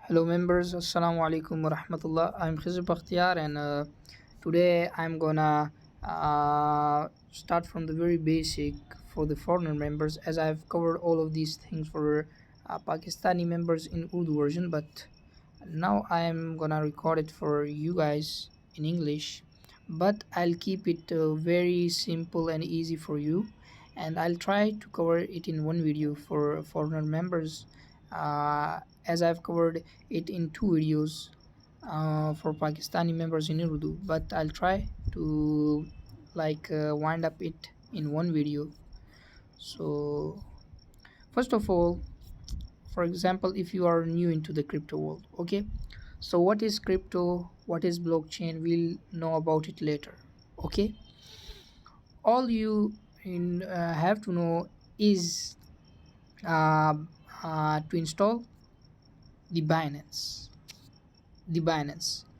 Hello members, Assalamu alaikum wa rahmatullah. I'm Khizr Bakhtiyar and today I'm gonna start from the very basic for the foreigner members, as I've covered all of these things for Pakistani members in Urdu version, but now I'm gonna record it for you guys in English, but I'll keep it very simple and easy for you, and I'll try to cover it in one video for foreigner members, as I've covered it in two videos for Pakistani members in Urdu, but I'll try to wind up it in one video. So first of all, for example, if you are new into the crypto world, okay, so what is crypto, what is blockchain, we'll know about it later. Okay, all you have to know is uh, to install the Binance.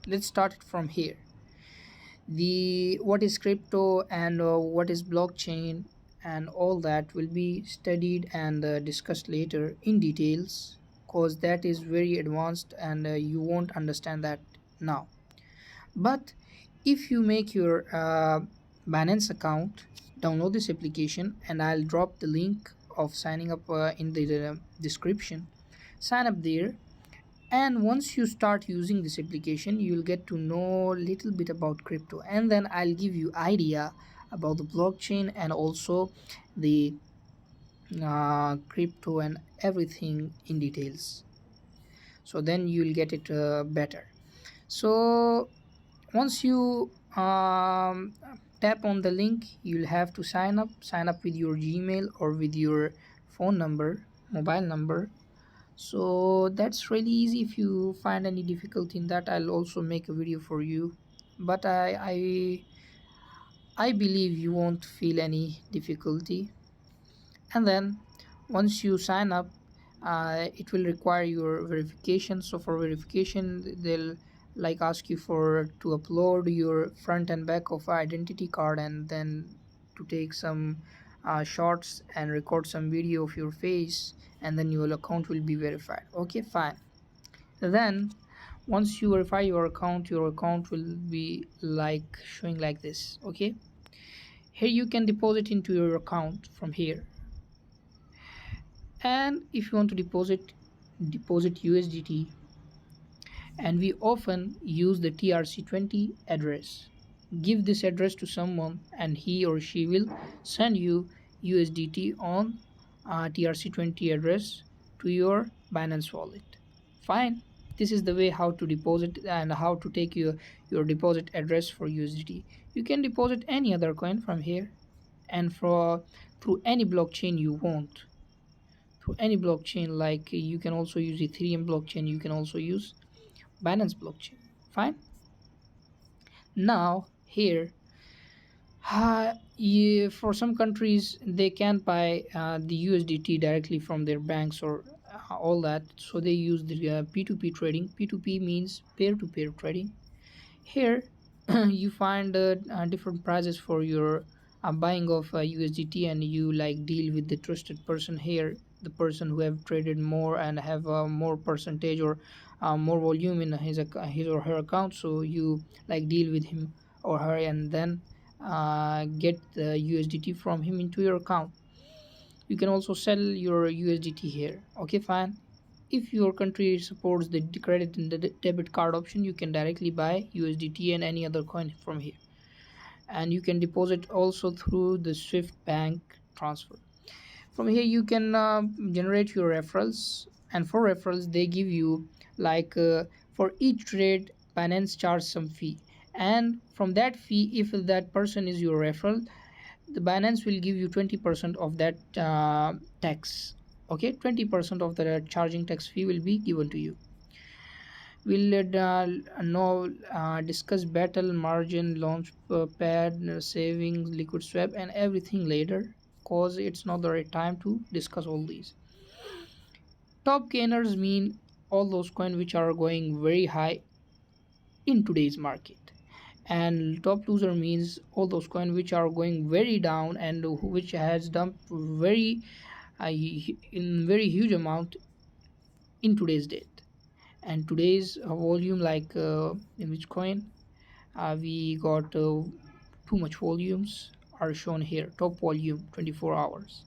Let's start it from here. The what is crypto and what is blockchain and all that will be studied and discussed later in details, cause that is very advanced and you won't understand that now. But if you make your Binance account, download this application, and I'll drop the link of signing up in the description. Sign up there, and once you start using this application, you'll get to know a little bit about crypto, and then I'll give you idea about the blockchain and also the crypto and everything in details, so then you'll get it better. So once you tap on the link, you'll have to sign up with your Gmail or with your phone number, mobile number. So that's really easy. If you find any difficulty in that, I'll also make a video for you, but I believe you won't feel any difficulty. And then once you sign up, it will require your verification. So for verification, they'll ask you for to upload your front and back of identity card, and then to take some shots and record some video of your face, and then your account will be verified. Okay, fine. Then once you verify your account will be like showing like this. Okay, here you can deposit into your account from here, and if you want to deposit USDT, and we often use the TRC20 address. Give this address to someone and he or she will send you USDT on TRC20 address to your Binance wallet. Fine. This is the way how to deposit and how to take your deposit address for USDT. You can deposit any other coin from here, and for through any blockchain you want. Through any blockchain, like you can also use Ethereum blockchain, you can also use Binance blockchain. Fine. Now here, for some countries they can't buy the USDT directly from their banks or all that, so they use the P2P trading. P2P means peer-to-peer trading. Here you find different prices for your buying of USDT, and you deal with the trusted person here, the person who have traded more and have more percentage or more volume in his or her account. So you deal with him or her, and then get the USDT from him into your account. You can also sell your USDT here. Okay, fine. If your country supports the credit and the debit card option, you can directly buy USDT and any other coin from here, and you can deposit also through the Swift bank transfer. From here you can generate your referrals, and for referrals they give you for each trade Binance charge some fee, and from that fee, if that person is your referral, the Binance will give you 20% of that tax. Okay, 20% of the charging tax fee will be given to you. We'll know discuss battle margin, launch pad, savings, liquid swap, and everything later, cause it's not the right time to discuss all these. Top gainers mean all those coins which are going very high in today's market, and top loser means all those coins which are going very down and which has dumped very in very huge amount in today's date. And today's volume, like in which coin we got too much volumes are shown here. Top volume 24 hours.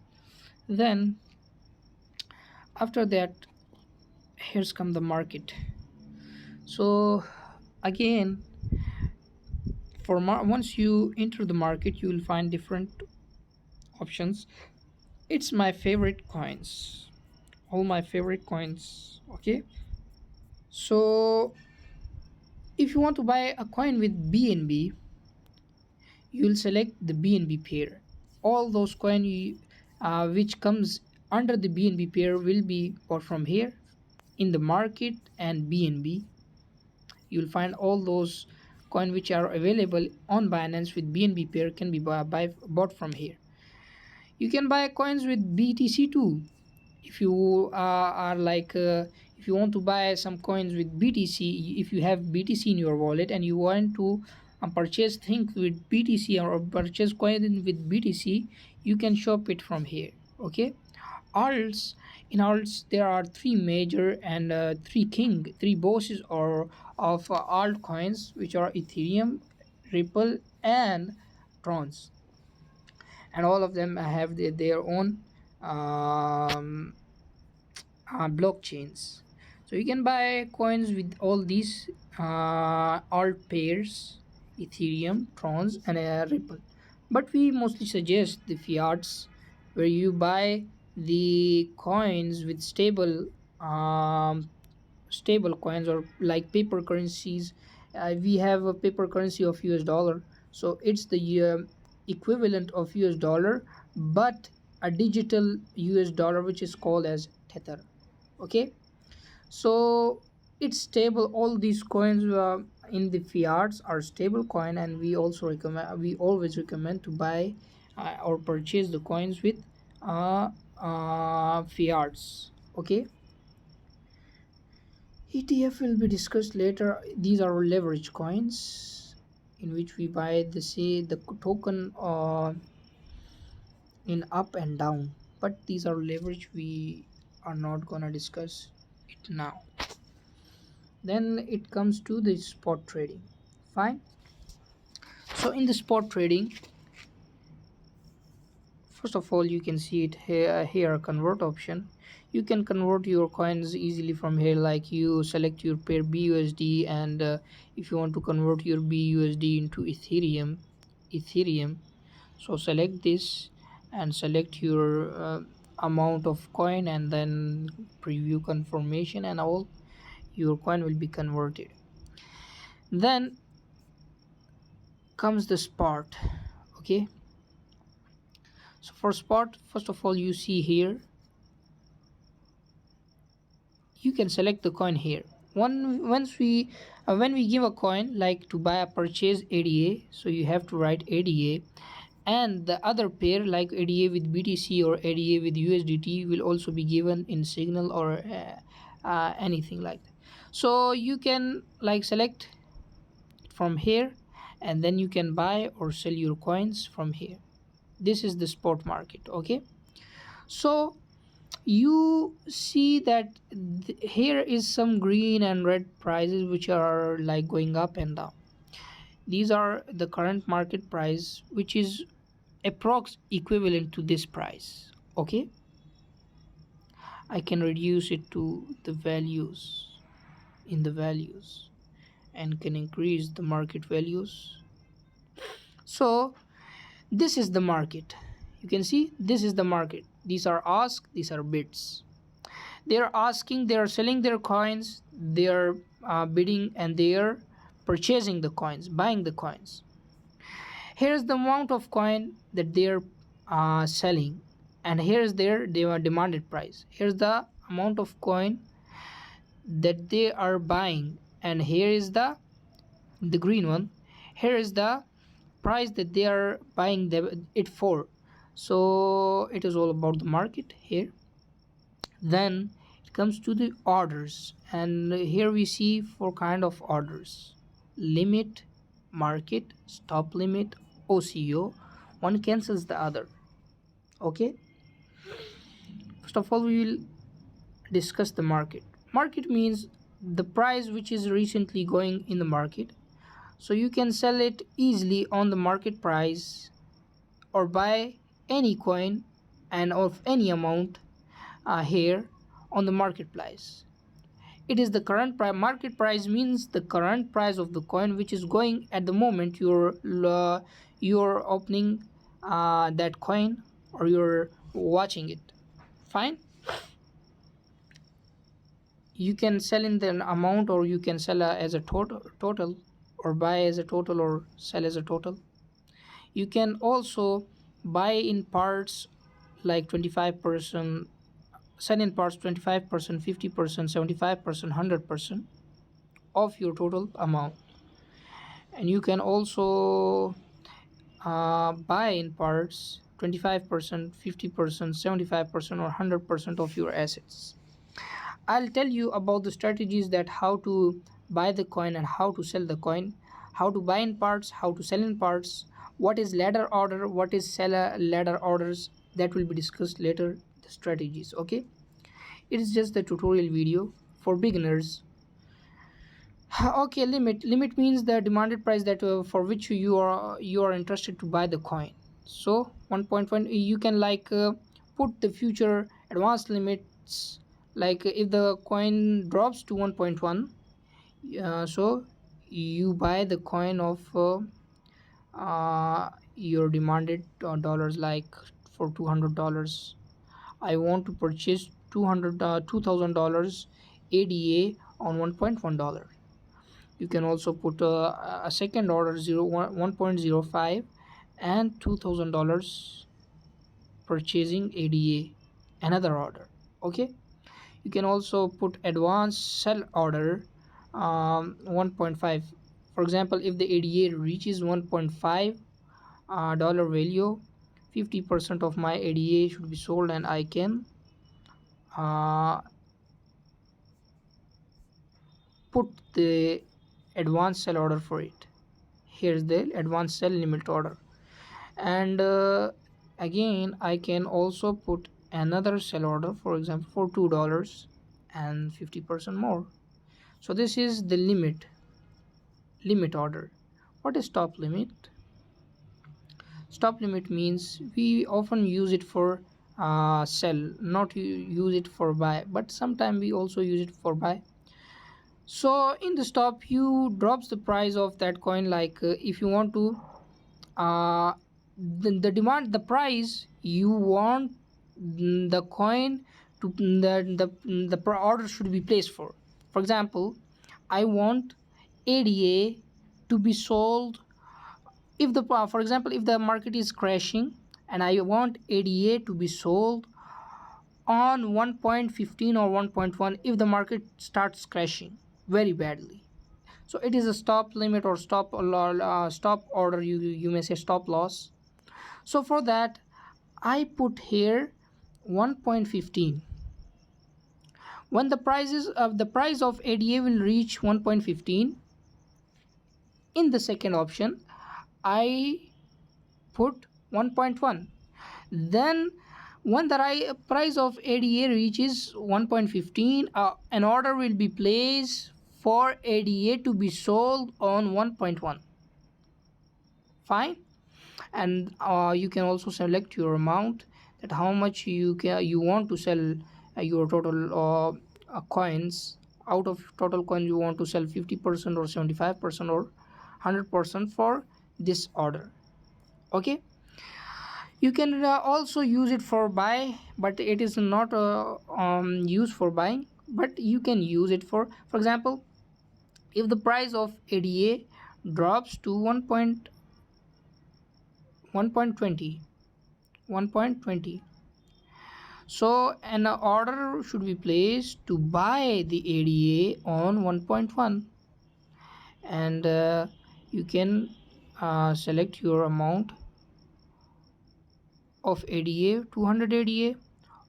Then after that, here's come the market. So again, once you enter the market, you will find different options. It's my favorite coins, all my favorite coins. Okay, so if you want to buy a coin with BNB, you will select the BNB pair. All those which comes under the BNB pair will be bought from here in the market and BNB. You'll find all those coin which are available on Binance with BNB pair can be bought from here. You can buy coins with BTC too. If you are like if you want to buy some coins with BTC, if you have BTC in your wallet and you want to purchase things with BTC or purchase coin with BTC, you can shop it from here. Okay, alts, in alts there are three major and three bosses or of altcoins, which are Ethereum, Ripple, and Trons, and all of them have their own um, blockchains. So you can buy coins with all these alt pairs: Ethereum, Trons, and Ripple. But we mostly suggest the fiats, where you buy the coins with stable coins, or like paper currencies. We have a paper currency of US dollar, so it's the equivalent of US dollar, but a digital US dollar, which is called as Tether. Okay, so it's stable. All these coins in the fiats are stable coin, and we always recommend to buy or purchase the coins with fiats. Okay, ETF will be discussed later. These are leverage coins in which we buy the token in up and down, but these are leverage. We are not gonna discuss it now. Then it comes to the spot trading. Fine. So in the spot trading, first of all, you can see it here, convert option. You can convert your coins easily from here, like you select your pair BUSD, and if you want to convert your BUSD into Ethereum, so select this and select your amount of coin, and then preview confirmation, and all your coin will be converted. Then comes the spot. Okay, so for spot, first of all, you see here, you can select the coin here. Once we when we give a coin, like to buy a purchase ADA, so you have to write ADA, and the other pair, like ADA with BTC or ADA with USDT, will also be given in Signal or anything like that. So you can like select from here, and then you can buy or sell your coins from here. This is the spot market. Okay, so you see that here is some green and red prices which are like going up and down. These are the current market price, which is approx equivalent to this price. Okay, I can reduce it to the values, in the values, and can increase the market values. So this is the market. You can see this is the market. These are ask, these are bids. They are asking, they are selling their coins, they are bidding, and they are purchasing the coins, buying the coins. Here's the amount of coin that they are selling, and here's their demanded price. Here's the amount of coin that they are buying, and here is the green one. Here is the price that they are buying it for. So it is all about the market here. Then it comes to the orders, and here we see four kind of orders: limit, market, stop limit, OCO. One cancels the other. Okay, first of all, we will discuss the market. Market means the price which is recently going in the market. So you can sell it easily on the market price or buy any coin and of any amount here on the marketplace. It is the current price. Market price means the current price of the coin which is going at the moment you're opening that coin or you're watching it. Fine. You can sell in the amount or you can sell as a total, or buy as a total or sell as a total. You can also buy in parts like 25%, sell in parts 25%, 50%, 75%, 100% of your total amount. And you can also buy in parts 25%, 50%, 75%, or 100% of your assets. I'll tell you about the strategies that how to buy the coin and how to sell the coin, how to buy in parts, how to sell in parts, what is ladder order, what is seller ladder orders. That will be discussed later, the strategies. Okay, it is just the tutorial video for beginners. Okay, limit means the demanded price that for which you are interested to buy the coin. So 1.1 you can like put the future advanced limits, like if the coin drops to 1.1, so you buy the coin of your demanded dollars, like for $200 I want to purchase 2000 dollars ADA on $1.1. You can also put a second order 1.05 and $2000 purchasing ADA, another order. Okay, you can also put advanced sell order 1.5. For example, if the ADA reaches 1.5 dollar value, 50% of my ADA should be sold and I can uh, put the advanced sell order for it. Here's the advanced sell limit order. And again I can also put another sell order, for example for $2 and 50% more. So this is the limit order. What is stop limit? Stop limit means we often use it for sell, not use it for buy, but sometimes we also use it for buy. So in the stop you drops the price of that coin, like if you want to uh, the demand, the price you want the coin to the order should be placed for. For example, I want ADA to be sold if the for example if the market is crashing and I want ADA to be sold on 1.15 or 1.1 if the market starts crashing very badly. So it is a stop limit or stop order, you may say stop loss. So for that I put here 1.15. When the price of ADA will reach 1.15, in the second option I put 1.1. Then when the price of ADA reaches 1.15, an order will be placed for ADA to be sold on 1.1. Fine. And you can also select your amount, that how much you want to sell your total coins. Out of total coins you want to sell 50% or 75% or 100% for this order. Okay, you can also use it for buy, but it is not used for buying, but you can use it for example if the price of ADA drops to 1.20, so an order should be placed to buy the ADA on 1.1. And you can select your amount of ADA, 200 ADA,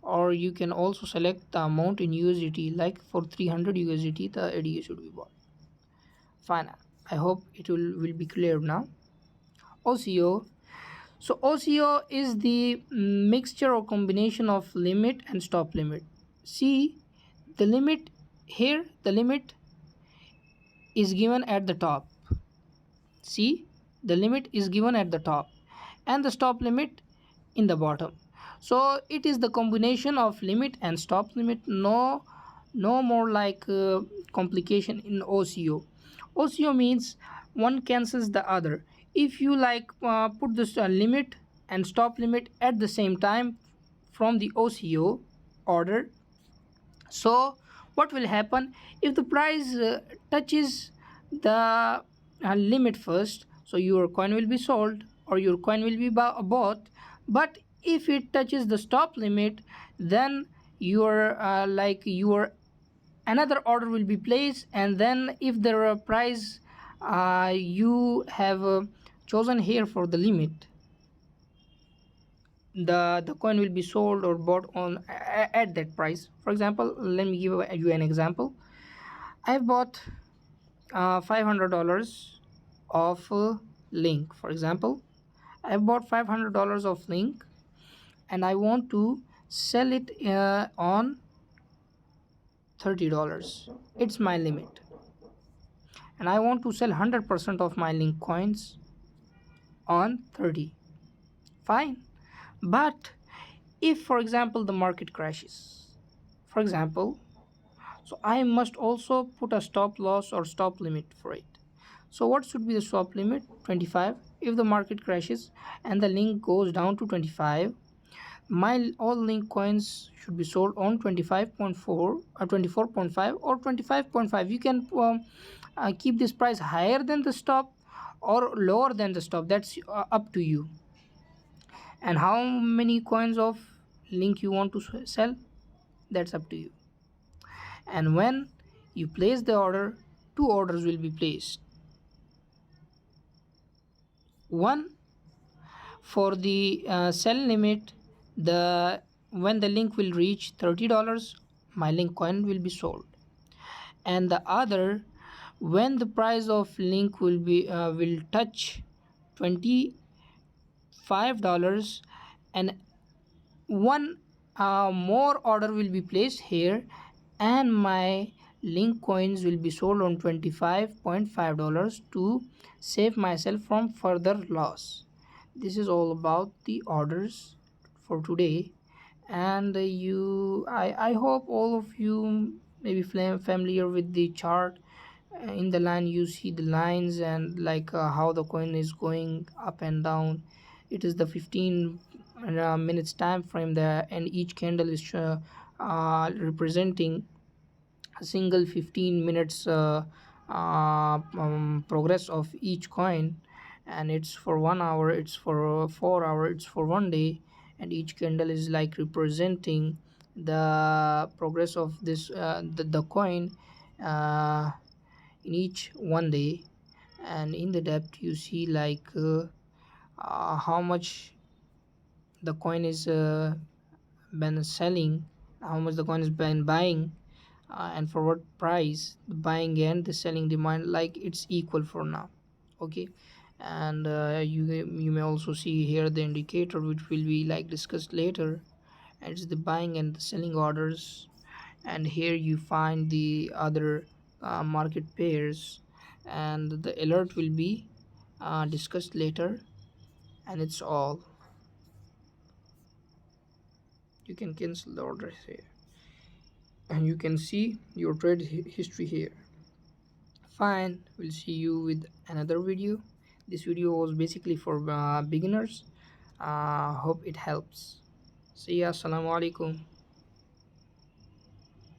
or you can also select the amount in USDT, like for 300 USDT the ADA should be bought. Fine, I hope it will be clear now. OCO. So OCO is the mixture or combination of limit and stop limit. See the limit here, the limit is given at the top. See, the limit is given at the top and the stop limit in the bottom. So it is the combination of limit and stop limit. No more like complication in OCO. OCO means one cancels the other. If you like put this limit and stop limit at the same time from the OCO order, so what will happen if the price touches the limit first, so your coin will be sold or your coin will be bought. But if it touches the stop limit, then your your another order will be placed, and then if the price you have chosen here for the limit, the coin will be sold or bought on at that price. For example, let me give you an example. I've bought $500 of link. For example, I bought $500 of link and I want to sell it on $30. It's my limit, and I want to sell 100% of my link coins on 30. Fine. But if, for example, the market crashes, for example, so I must also put a stop loss or stop limit for it. So what should be the stop limit? 25. If the market crashes and the link goes down to 25, my all link coins should be sold on 25.4 or 24.5 or 25.5. You can keep this price higher than the stop or lower than the stop. That's up to you. And how many coins of link you want to sell, that's up to you. And when you place the order, two orders will be placed. One for the sell limit, the when the link will reach $30, my link coin will be sold. And the other, when the price of link will touch $25, and one more order will be placed here, and my link coins will be sold on $25.5 to save myself from further loss. This is all about the orders for today. And I hope all of you may be familiar with the chart. In the line you see the lines and like how the coin is going up and down. It is the 15 minutes time frame there, and each candle is representing a single 15 minutes progress of each coin. And it's for 1 hour, it's for 4 hour, it's for one day, and each candle is like representing the progress of this the coin uh, in each one day. And in the depth you see like how much the coin is been selling, how much the coin has been buying, and for what price the buying and the selling demand, like it's equal for now. Okay. And you may also see here the indicator which will be like discussed later, and it's the buying and the selling orders. And here you find the other market pairs, and the alert will be discussed later. And it's all, you can cancel the orders here, and you can see your trade history here. Fine, we'll see you with another video. This video was basically for beginners. Hope it helps. See ya. Assalamu alaikum.